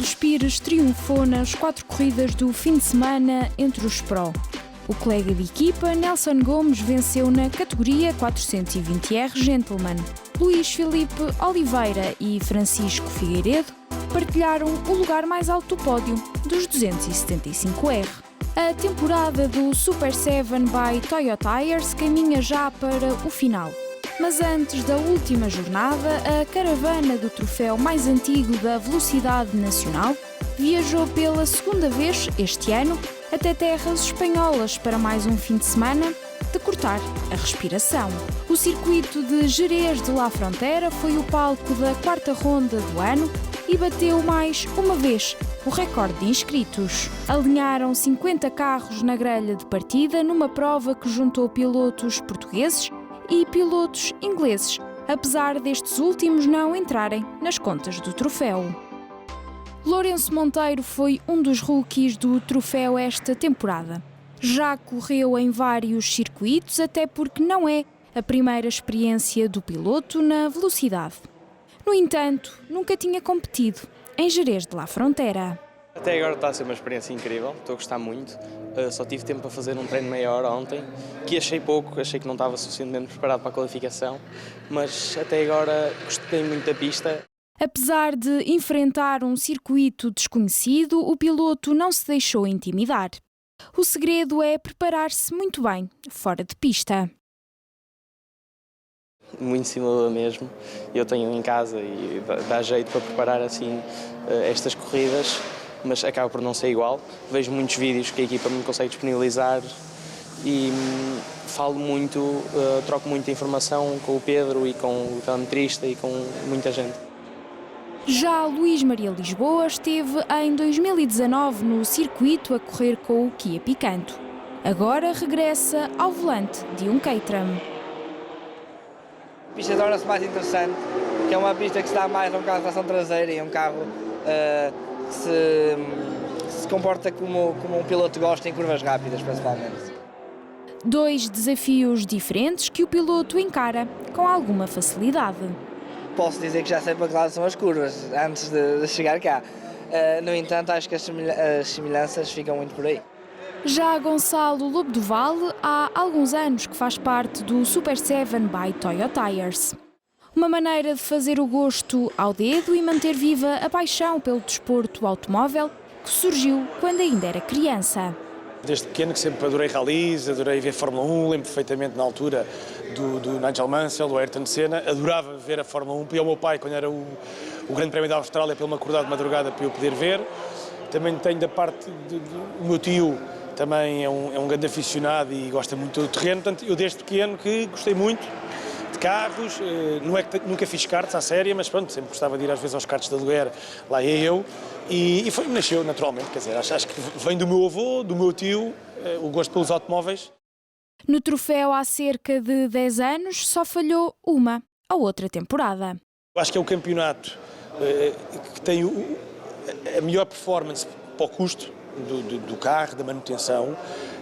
Carlos Pires triunfou nas 4 corridas do fim de semana entre os Pro. O colega de equipa, Nelson Gomes, venceu na categoria 420R Gentleman. Luís Filipe Oliveira e Francisco Figueiredo partilharam o lugar mais alto do pódio, dos 275R. A temporada do Super 7 by Toyo Tires caminha já para o final. Mas antes da última jornada, a caravana do troféu mais antigo da velocidade nacional viajou pela segunda vez este ano até terras espanholas para mais um fim de semana de cortar a respiração. O circuito de Jerez de la Frontera foi o palco da 4ª ronda do ano e bateu mais uma vez o recorde de inscritos. Alinharam 50 carros na grelha de partida numa prova que juntou pilotos portugueses e pilotos ingleses, apesar destes últimos não entrarem nas contas do troféu. Lourenço Monteiro foi um dos rookies do troféu esta temporada. Já correu em vários circuitos, até porque não é a primeira experiência do piloto na velocidade. No entanto, nunca tinha competido em Jerez de la Frontera. Até agora está a ser uma experiência incrível, estou a gostar muito. Só tive tempo para fazer um treino meia hora ontem, que achei pouco, achei que não estava suficientemente preparado para a qualificação, mas até agora gostei muito da pista. Apesar de enfrentar um circuito desconhecido, o piloto não se deixou intimidar. O segredo é preparar-se muito bem, fora de pista. Muito simulador mesmo, eu tenho em casa e dá jeito para preparar assim estas corridas, mas acaba por não ser igual. Vejo muitos vídeos que a equipa me consegue disponibilizar e falo muito, troco muita informação com o Pedro e com o telemetrista e com muita gente. Já Luís Maria Lisboa esteve em 2019 no circuito a correr com o Kia Picanto. Agora regressa ao volante de um Caterham. A pista torna-se mais interessante, que é uma pista que se dá mais a um carro de tração traseira e um carro que se comporta como um piloto gosta em curvas rápidas, principalmente. 2 desafios diferentes que o piloto encara com alguma facilidade. Posso dizer que já sei para que lado são as curvas, antes de chegar cá. No entanto, acho que as semelhanças ficam muito por aí. Já Gonçalo Lobo do Vale há alguns anos que faz parte do Super 7 by Toyo Tires. Uma maneira de fazer o gosto ao dedo e manter viva a paixão pelo desporto automóvel que surgiu quando ainda era criança. Desde pequeno que sempre adorei rallies, adorei ver Fórmula 1, lembro perfeitamente na altura do Nigel Mansell, do Ayrton Senna, adorava ver a Fórmula 1, pedi ao meu pai quando era o Grande Prémio da Austrália para ele me acordar de madrugada para eu poder ver. Também tenho da parte do meu tio, também é um grande aficionado e gosta muito do terreno, portanto eu desde pequeno que gostei muito de carros, não é que nunca fiz karts à séria, mas pronto, sempre gostava de ir às vezes aos karts de aluguer, lá ia eu, e nasceu naturalmente, quer dizer, acho que vem do meu avô, do meu tio, o gosto pelos automóveis. No troféu há cerca de 10 anos só falhou uma, a outra temporada. Acho que é o campeonato que tem a melhor performance para o custo do carro, da manutenção,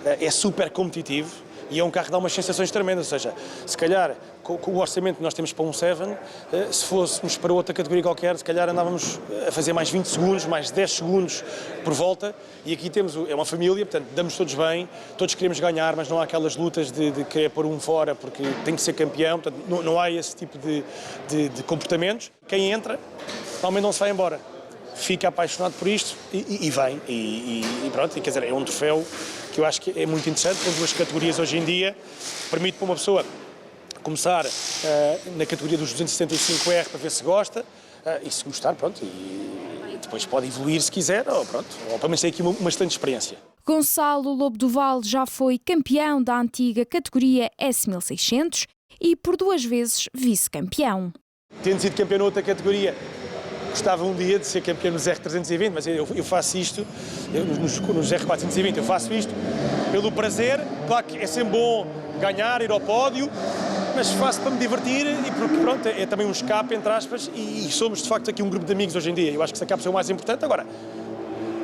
é super competitivo. E é um carro que dá umas sensações tremendas, ou seja, se calhar com o orçamento que nós temos para um 7, se fôssemos para outra categoria qualquer, se calhar andávamos a fazer mais 20 segundos, mais 10 segundos por volta, e aqui é uma família, portanto damos todos bem, todos queremos ganhar, mas não há aquelas lutas de querer pôr um fora porque tem que ser campeão, portanto não há esse tipo de comportamentos. Quem entra, normalmente não se vai embora. Fica apaixonado por isto e vem, e pronto, quer dizer, é um troféu que eu acho que é muito interessante, com 2 categorias hoje em dia, permite para uma pessoa começar na categoria dos 275R para ver se gosta, e se gostar, pronto, e depois pode evoluir se quiser, ou pronto, ou pelo menos tem aqui uma excelente experiência. Gonçalo Lobo do Vale já foi campeão da antiga categoria S1600 e por 2 vezes vice-campeão. Tendo sido campeão na outra categoria, gostava um dia de ser campeão nos R320, mas eu faço isto, nos R420, eu faço isto pelo prazer. Claro que é sempre bom ganhar, ir ao pódio, mas faço para me divertir e porque pronto, é também um escape, entre aspas, e somos de facto aqui um grupo de amigos hoje em dia. Eu acho que isso acaba por ser o mais importante. Agora,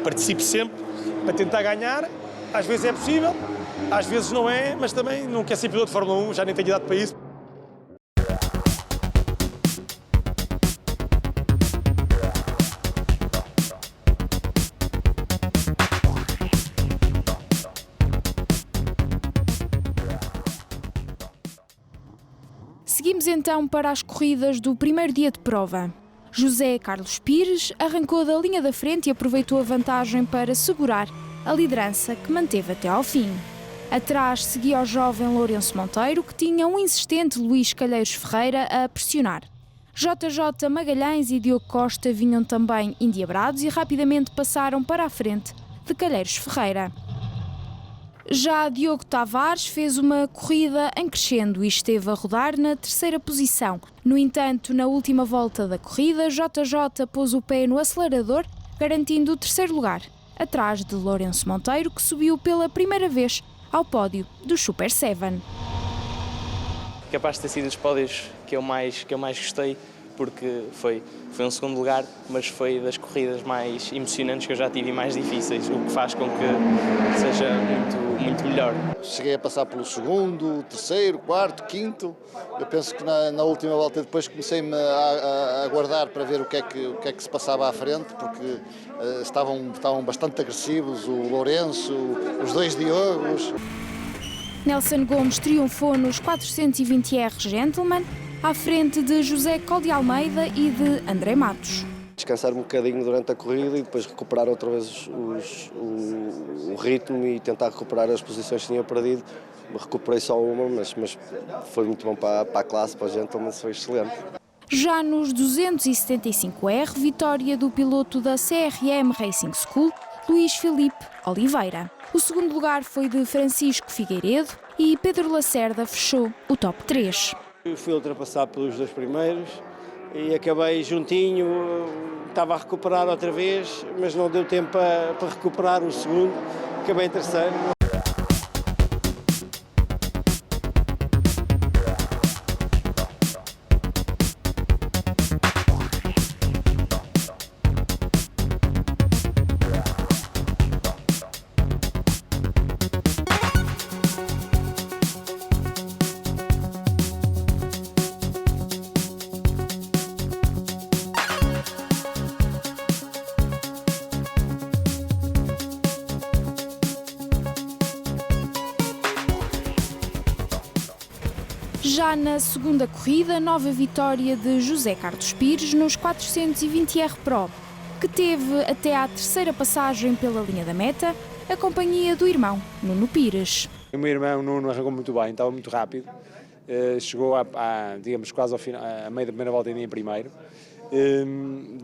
participo sempre para tentar ganhar, às vezes é possível, às vezes não é, mas também não quero ser piloto de Fórmula 1, já nem tenho idade para isso. Vamos então para as corridas do primeiro dia de prova. José Carlos Pires arrancou da linha da frente e aproveitou a vantagem para segurar a liderança que manteve até ao fim. Atrás seguia o jovem Lourenço Monteiro, que tinha um insistente Luís Calheiros Ferreira a pressionar. JJ Magalhães e Diogo Costa vinham também endiabrados e rapidamente passaram para a frente de Calheiros Ferreira. Já Diogo Tavares fez uma corrida em crescendo e esteve a rodar na terceira posição. No entanto, na última volta da corrida, JJ pôs o pé no acelerador, garantindo o terceiro lugar, atrás de Lourenço Monteiro, que subiu pela primeira vez ao pódio do Super 7. Capaz de ter sido os pódios que eu mais gostei, porque foi um segundo lugar, mas foi das corridas mais emocionantes que eu já tive e mais difíceis, o que faz com que seja muito melhor. Cheguei a passar pelo segundo, terceiro, quarto, quinto. Eu penso que na última volta depois comecei-me a aguardar para ver o que é que se passava à frente, porque estavam bastante agressivos, o Lourenço, os dois Diogos. Nelson Gomes triunfou nos 420R Gentleman, à frente de José Col de Almeida e de André Matos. Descansar um bocadinho durante a corrida e depois recuperar outra vez o ritmo e tentar recuperar as posições que tinha perdido. Recuperei só uma, mas foi muito bom para a classe, para a Gentleman, foi excelente. Já nos 275R, vitória do piloto da CRM Racing School, Luís Filipe Oliveira. O segundo lugar foi de Francisco Figueiredo e Pedro Lacerda fechou o top 3. Eu fui ultrapassado pelos dois primeiros e acabei juntinho, estava a recuperar outra vez, mas não deu tempo para recuperar o segundo, acabei em terceiro. Já na segunda corrida, nova vitória de José Carlos Pires nos 420R Pro, que teve até à terceira passagem pela linha da meta, a companhia do irmão Nuno Pires. O meu irmão Nuno arrancou muito bem, estava muito rápido, chegou digamos, quase ao final, a meio da primeira volta ainda em primeiro.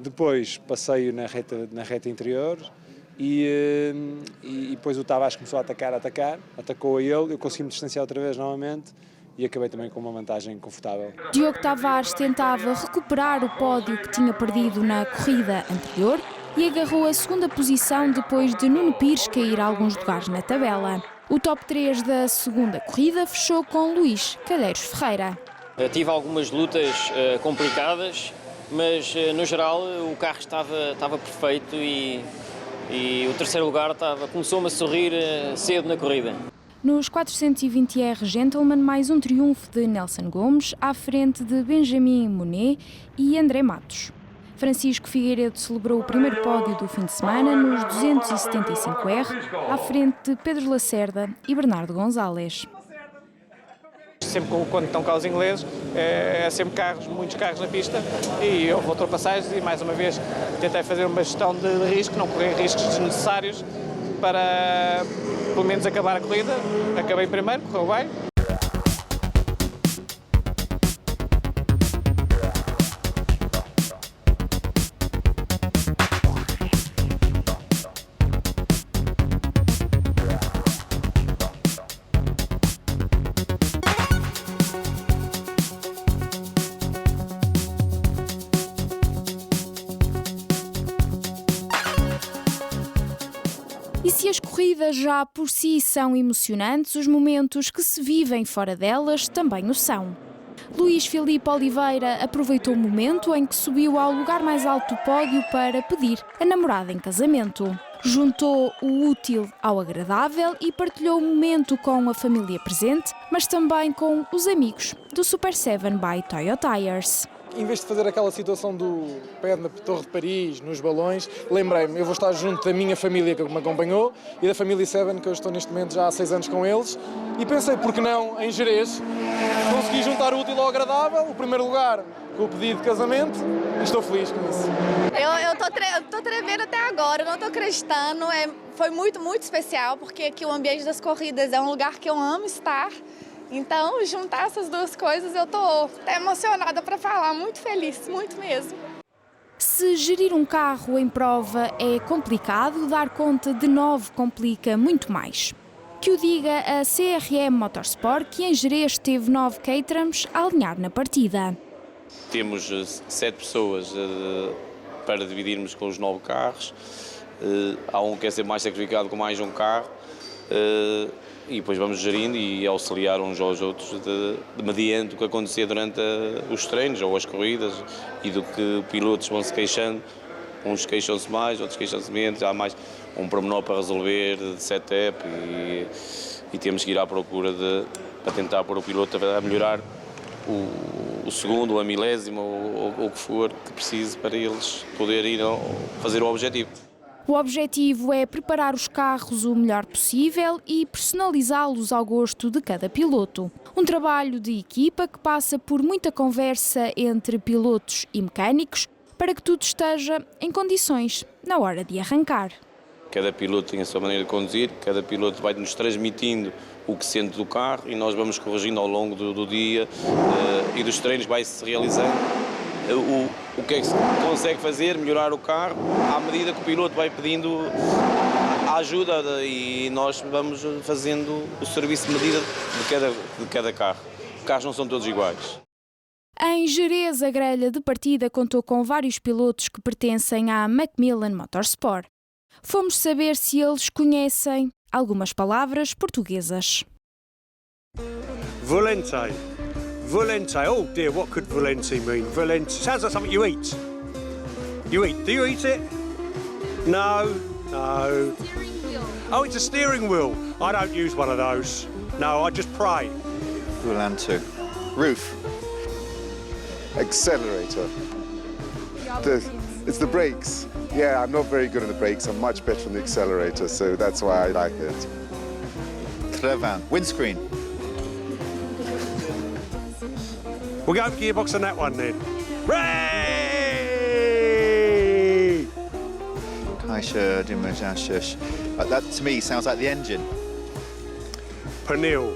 Depois passeio na reta interior e depois o Tavares começou a atacar, atacou a ele, eu consegui me distanciar outra vez novamente e acabei também com uma vantagem confortável. Diogo Tavares tentava recuperar o pódio que tinha perdido na corrida anterior e agarrou a segunda posição depois de Nuno Pires cair alguns lugares na tabela. O top 3 da segunda corrida fechou com Luís Calheiros Ferreira. Tive algumas lutas complicadas, mas no geral o carro estava perfeito e o terceiro lugar começou-me a sorrir cedo na corrida. Nos 420R Gentleman, mais um triunfo de Nelson Gomes, à frente de Benjamin Monet e André Matos. Francisco Figueiredo celebrou o primeiro pódio do fim de semana nos 275R, à frente de Pedro Lacerda e Bernardo Gonzalez. Sempre quando estão cá os ingleses, é sempre muitos carros na pista e houve ultrapassagens e mais uma vez tentei fazer uma gestão de risco, não correr riscos desnecessários para pelo menos acabar a corrida. Acabei primeiro, correu bem. E se as corridas já por si são emocionantes, os momentos que se vivem fora delas também o são. Luís Filipe Oliveira aproveitou o momento em que subiu ao lugar mais alto do pódio para pedir a namorada em casamento. Juntou o útil ao agradável e partilhou o momento com a família presente, mas também com os amigos do Super 7 by Toyo Tires. em vez de fazer aquela situação do pé na Torre de Paris, nos balões, lembrei-me, eu vou estar junto da minha família que me acompanhou e da família Seven, que eu estou neste momento já há 6 anos com eles, e pensei, por que não, em Jerez, consegui juntar o útil ao agradável, o primeiro lugar com o pedido de casamento, e estou feliz com isso. Eu tô tremendo até agora, eu não tô acreditando, foi muito, muito especial, porque aqui o ambiente das corridas é um lugar que eu amo estar. Então, juntar essas duas coisas, eu tô até emocionada para falar, muito feliz, muito mesmo. Se gerir um carro em prova é complicado, dar conta de 9 complica muito mais. Que o diga a CRM Motorsport, que em Jerez teve 9 caterhams a alinhar na partida. Temos 7 pessoas para dividirmos com os 9 carros. Há um que quer ser mais sacrificado com mais um carro. E depois vamos gerindo e auxiliar uns aos outros mediante o que acontecer durante os treinos ou as corridas e do que pilotos vão se queixando. Uns queixam-se mais, outros queixam-se menos, há mais um pormenor para resolver de setup e temos que ir à procura para tentar pôr o piloto a melhorar o segundo, a milésima ou o que for que precise para eles poderem fazer o objetivo. O objetivo é preparar os carros o melhor possível e personalizá-los ao gosto de cada piloto. Um trabalho de equipa que passa por muita conversa entre pilotos e mecânicos para que tudo esteja em condições na hora de arrancar. Cada piloto tem a sua maneira de conduzir, cada piloto vai nos transmitindo o que sente do carro e nós vamos corrigindo ao longo do dia e dos treinos vai-se realizando o que é que se consegue fazer, melhorar o carro, à medida que o piloto vai pedindo a ajuda e nós vamos fazendo o serviço de medida de cada carro. Os carros não são todos iguais. Em Jerez, a grelha de partida contou com vários pilotos que pertencem à Macmillan Motorsport. Fomos saber se eles conhecem algumas palavras portuguesas. Volente. Volente. Oh dear, what could volente mean? Volente sounds like something you eat. You eat. Do you eat it? No. Steering wheel. Oh, it's a steering wheel. I don't use one of those. No, I just pray. Volante. Roof. Accelerator. It's the brakes. Yeah, I'm not very good on the brakes. I'm much better on the accelerator, so that's why I like it. Trevan. Windscreen. We'll go gearbox on that one then. Ray! Caixa de emergências. That to me sounds like the engine. Pneu.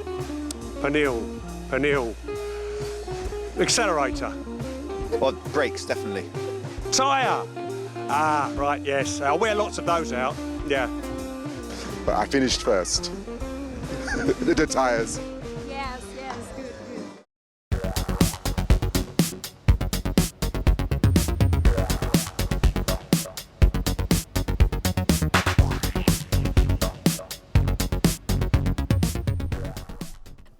Accelerator. Well, brakes, definitely. Tyre. Ah, right, yes. I'll wear lots of those out. Yeah. But I finished first. The tyres. Yes, good.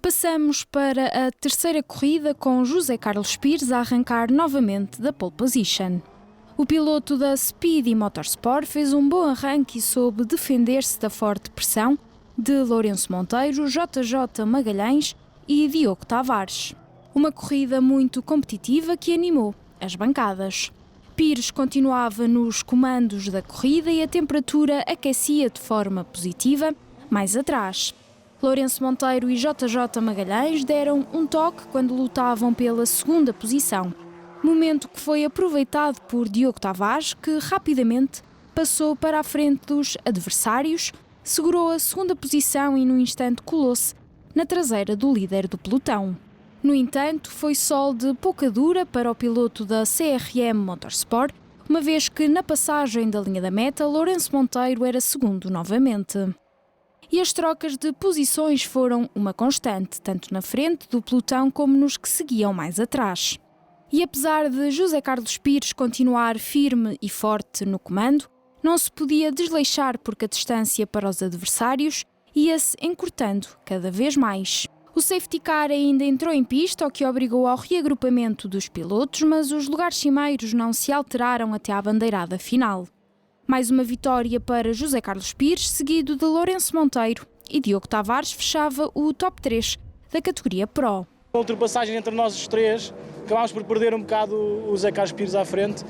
Passamos para a terceira corrida com José Carlos Pires a arrancar novamente da pole position. O piloto da Speedy Motorsport fez um bom arranque e soube defender-se da forte pressão de Lourenço Monteiro, JJ Magalhães e Diogo Tavares. Uma corrida muito competitiva que animou as bancadas. Pires continuava nos comandos da corrida e a temperatura aquecia de forma positiva mais atrás. Lourenço Monteiro e JJ Magalhães deram um toque quando lutavam pela segunda posição. Momento que foi aproveitado por Diogo Tavares, que rapidamente passou para a frente dos adversários, segurou a segunda posição e, num instante, colou-se na traseira do líder do pelotão. No entanto, foi sol de pouca dura para o piloto da CRM Motorsport, uma vez que, na passagem da linha da meta, Lourenço Monteiro era segundo novamente. E as trocas de posições foram uma constante, tanto na frente do pelotão como nos que seguiam mais atrás. E apesar de José Carlos Pires continuar firme e forte no comando, não se podia desleixar porque a distância para os adversários ia-se encurtando cada vez mais. O safety car ainda entrou em pista, o que obrigou ao reagrupamento dos pilotos, mas os lugares cimeiros não se alteraram até à bandeirada final. Mais uma vitória para José Carlos Pires, seguido de Lourenço Monteiro, e Diogo Tavares fechava o top 3 da categoria Pro. A ultrapassagem entre nós os três acabámos por perder um bocado o Zé Carlos Pires à frente.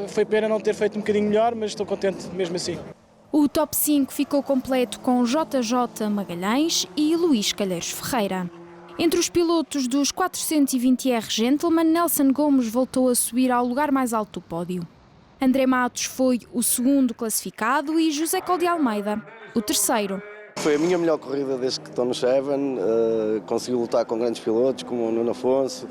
Foi pena não ter feito um bocadinho melhor, mas estou contente mesmo assim. O top 5 ficou completo com JJ Magalhães e Luís Calheiros Ferreira. Entre os pilotos dos 420R Gentleman, Nelson Gomes voltou a subir ao lugar mais alto do pódio. André Matos foi o segundo classificado e José Col de Almeida o terceiro. Foi a minha melhor corrida desde que estou no Seven. Consegui lutar com grandes pilotos como o Nuno Afonso,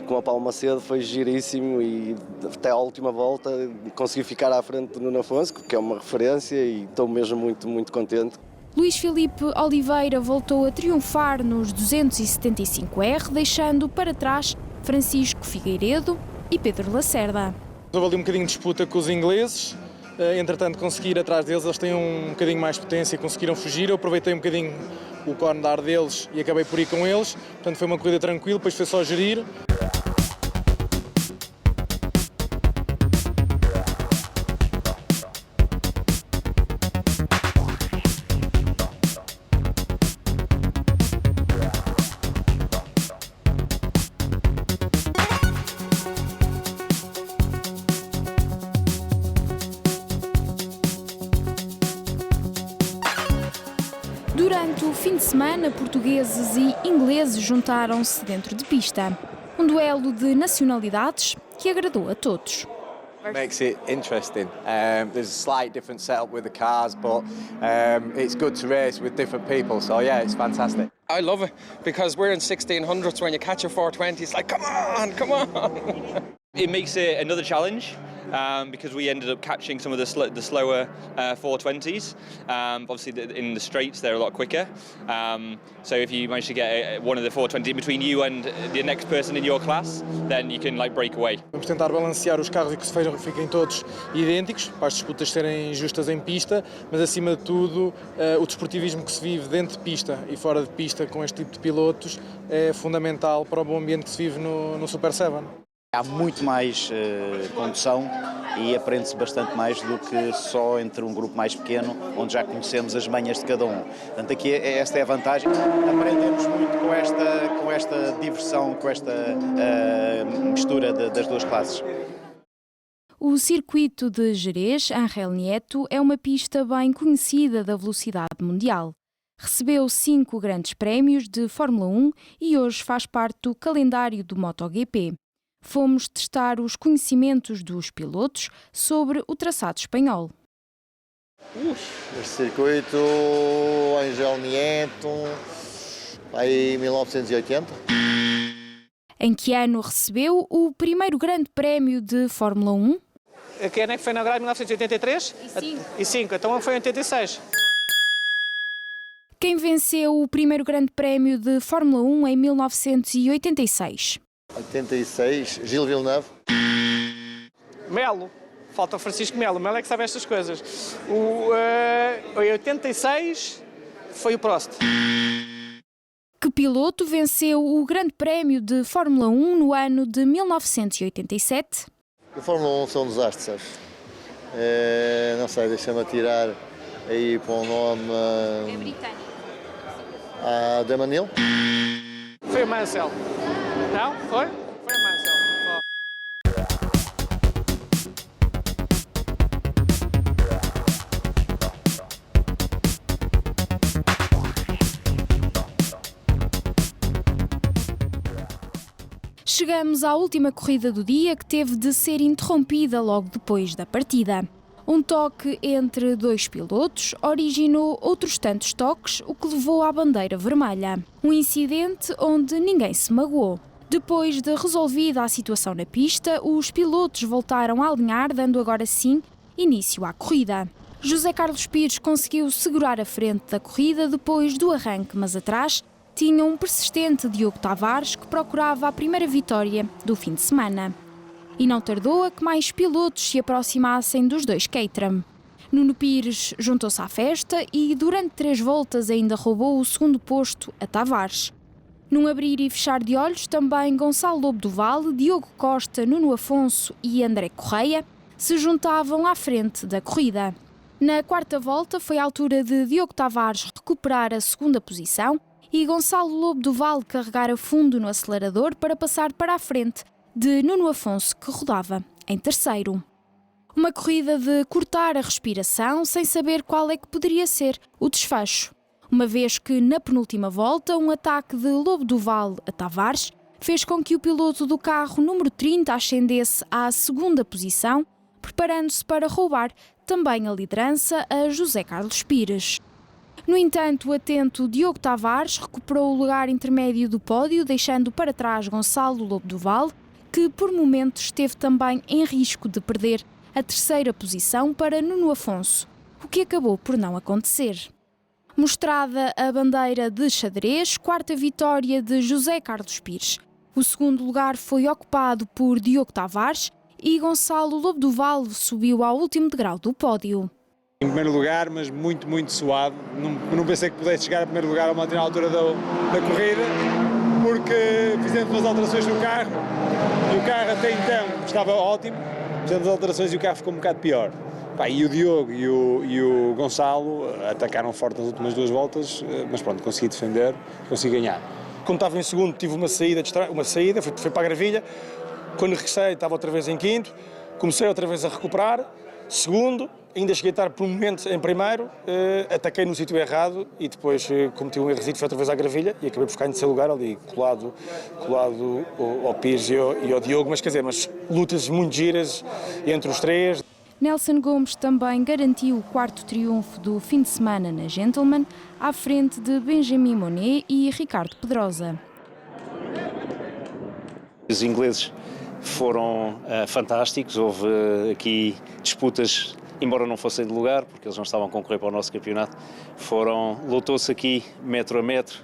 como o Paulo Macedo, foi giríssimo e até à última volta consegui ficar à frente do Nuno Afonso, que é uma referência, e estou mesmo muito contente. Luís Filipe Oliveira voltou a triunfar nos 275R, deixando para trás Francisco Figueiredo e Pedro Lacerda. Houve ali um bocadinho de disputa com os ingleses, entretanto consegui ir atrás deles, eles têm um bocadinho mais de potência e conseguiram fugir. Eu aproveitei um bocadinho o corno de ar deles e acabei por ir com eles, portanto foi uma corrida tranquila, depois foi só gerir. Durante o fim de semana, portugueses e ingleses juntaram-se dentro de pista. Um duelo de nacionalidades que agradou a todos. Makes it interesting. There's a slight different setup with the cars, but it's good to race with different people. So yeah, it's fantastic. I love it because we're in 1600s. When you catch a 420, it's like, come on. It makes it another challenge because we ended up catching some of the slower 420s. Obviously, in the straights, they're a lot quicker. So if you manage to get one of the 420s in between you and the next person in your class, then you can break away. Vamos tentar balancear os carros e que fiquem todos idênticos, para as disputas serem justas em pista, mas acima de tudo o desportivismo que se vive dentro de pista e fora de pista com este tipo de pilotos é fundamental para o bom ambiente que se vive no Super 7. Há muito mais condução e aprende-se bastante mais do que só entre um grupo mais pequeno, onde já conhecemos as manhas de cada um. Portanto, aqui esta é a vantagem. Aprendemos muito com esta diversão, com esta mistura das duas classes. O circuito de Jerez, Ángel Nieto, é uma pista bem conhecida da velocidade mundial. Recebeu 5 grandes prémios de Fórmula 1 e hoje faz parte do calendário do MotoGP. Fomos testar os conhecimentos dos pilotos sobre o traçado espanhol. Este circuito, Ángel Nieto, aí 1980. Em que ano recebeu o primeiro grande prémio de Fórmula 1? Que ano é que foi inaugurado? 1983? E 5, então foi em 86. Quem venceu o primeiro grande prémio de Fórmula 1 em 1986? 86, Gilles Villeneuve. Melo, falta o Francisco Melo, Melo é que sabe estas coisas. Em 86 foi o Prost. Que piloto venceu o Grande Prémio de Fórmula 1 no ano de 1987? A Fórmula 1 são desastres, sabes? Não sei, deixa-me atirar aí para um nome... É britânico. Damanil? Foi o Mansell. Não? Foi? Foi o Mansell. Chegamos à última corrida do dia, que teve de ser interrompida logo depois da partida. Um toque entre 2 pilotos originou outros tantos toques, o que levou à bandeira vermelha. Um incidente onde ninguém se magoou. Depois de resolvida a situação na pista, os pilotos voltaram a alinhar, dando agora sim início à corrida. José Carlos Pires conseguiu segurar a frente da corrida depois do arranque, mas atrás tinha um persistente Diogo Tavares que procurava a primeira vitória do fim de semana. E não tardou a que mais pilotos se aproximassem dos 2 Caterham. Nuno Pires juntou-se à festa e durante 3 voltas ainda roubou o segundo posto a Tavares. Num abrir e fechar de olhos, também Gonçalo Lobo do Vale, Diogo Costa, Nuno Afonso e André Correia se juntavam à frente da corrida. Na 4ª volta foi a altura de Diogo Tavares recuperar a 2ª posição e Gonçalo Lobo do Vale carregar a fundo no acelerador para passar para a frente de Nuno Afonso, que rodava em terceiro. Uma corrida de cortar a respiração sem saber qual é que poderia ser o desfecho, uma vez que na penúltima volta um ataque de Lobo do Vale a Tavares fez com que o piloto do carro número 30 ascendesse à segunda posição, preparando-se para roubar também a liderança a José Carlos Pires. No entanto, o atento Diogo Tavares recuperou o lugar intermédio do pódio, deixando para trás Gonçalo Lobo do Vale, que por momentos esteve também em risco de perder a terceira posição para Nuno Afonso, o que acabou por não acontecer. Mostrada a bandeira de xadrez, quarta vitória de José Carlos Pires. O segundo lugar foi ocupado por Diogo Tavares e Gonçalo Lobo do Vale subiu ao último degrau do pódio. Em primeiro lugar, mas muito suado. Não pensei que pudesse chegar a primeiro lugar a uma determinada altura da corrida, porque fizemos umas alterações no carro e o carro até então estava ótimo, fizemos as alterações e o carro ficou um bocado pior. E o Diogo e o Gonçalo atacaram forte nas últimas duas voltas, mas pronto, consegui defender, consegui ganhar. Quando estava em segundo tive uma saída, fui para a gravilha. Quando regressei estava outra vez em quinto, comecei outra vez a recuperar, segundo, ainda cheguei a estar por um momento em primeiro, ataquei no sítio errado e depois cometi um erro, fui outra vez à gravilha e acabei por ficar em terceiro lugar ali, colado ao Pires e ao Diogo, mas quer dizer, lutas muito giras entre os três. Nelson Gomes também garantiu o quarto triunfo do fim de semana na Gentleman, à frente de Benjamin Monet e Ricardo Pedrosa. Os ingleses foram fantásticos, houve aqui disputas, embora não fossem de lugar, porque eles não estavam a concorrer para o nosso campeonato, lutou-se aqui metro a metro,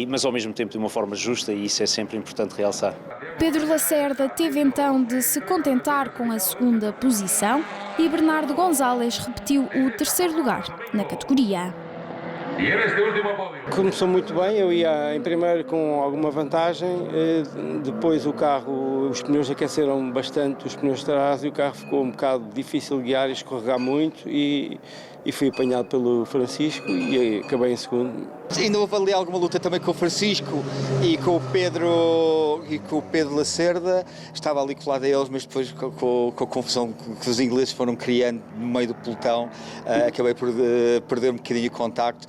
mas ao mesmo tempo de uma forma justa, e isso é sempre importante realçar. Pedro Lacerda teve então de se contentar com a segunda posição e Bernardo Gonzalez repetiu o terceiro lugar na categoria. Começou muito bem, eu ia em primeiro com alguma vantagem, depois o carro, os pneus aqueceram bastante, os pneus de trás, e o carro ficou um bocado difícil de guiar e escorregar muito e fui apanhado pelo Francisco e acabei em segundo. Ainda houve ali alguma luta também com o Francisco e com o Pedro Lacerda, estava ali colado a eles, mas depois com a confusão que os ingleses foram criando no meio do pelotão, acabei por perder um bocadinho o contacto.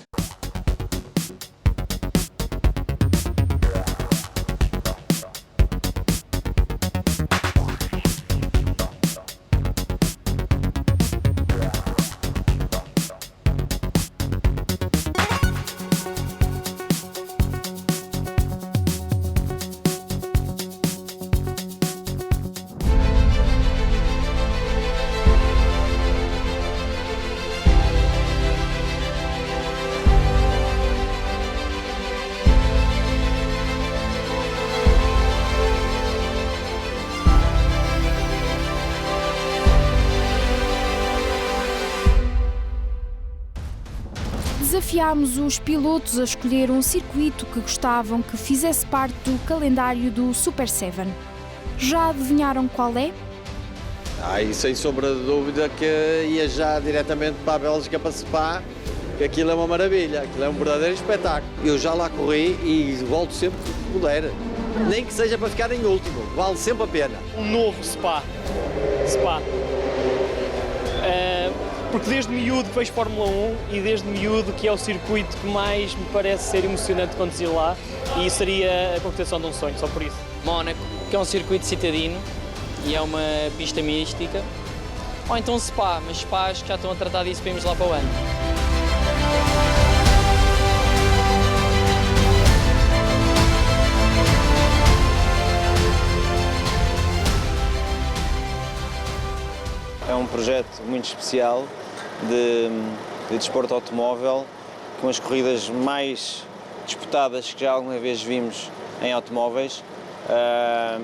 Desafiámos os pilotos a escolher um circuito que gostavam que fizesse parte do calendário do Super 7. Já adivinharam qual é? E sem sombra de dúvida que ia já diretamente para a Bélgica, para Spa, que aquilo é uma maravilha, aquilo é um verdadeiro espetáculo. Eu já lá corri e volto sempre que puder, nem que seja para ficar em último, vale sempre a pena. Um novo Spa. Porque desde miúdo vejo Fórmula 1 e desde miúdo que é o circuito que mais me parece ser emocionante conduzir lá, e seria a concretização de um sonho, só por isso. Mónaco, que é um circuito citadino e é uma pista mística. Ou então Spa, mas Spa acho que já estão a tratar disso para irmos lá para o ano. É um projeto muito especial de desporto automóvel, com as corridas mais disputadas que já alguma vez vimos em automóveis,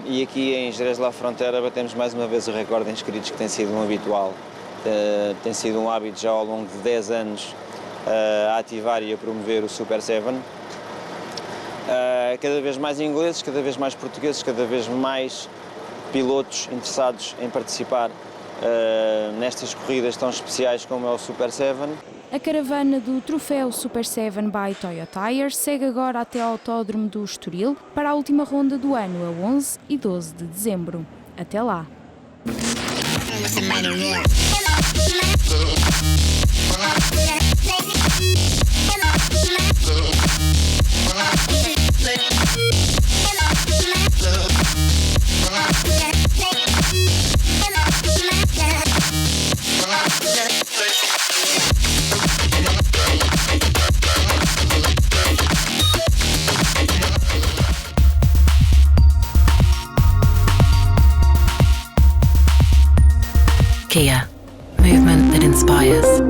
e aqui em Jerez de la Frontera batemos mais uma vez o recorde de inscritos, que tem sido um habitual, tem sido um hábito já ao longo de 10 anos a ativar e a promover o Super 7. Cada vez mais ingleses, cada vez mais portugueses, cada vez mais pilotos interessados em participar nestas corridas tão especiais como é o Super 7. A caravana do troféu Super 7 by Toyo Tires segue agora até ao Autódromo do Estoril para a última ronda do ano, a 11 e 12 de dezembro. Até lá! Kia, movement that inspires.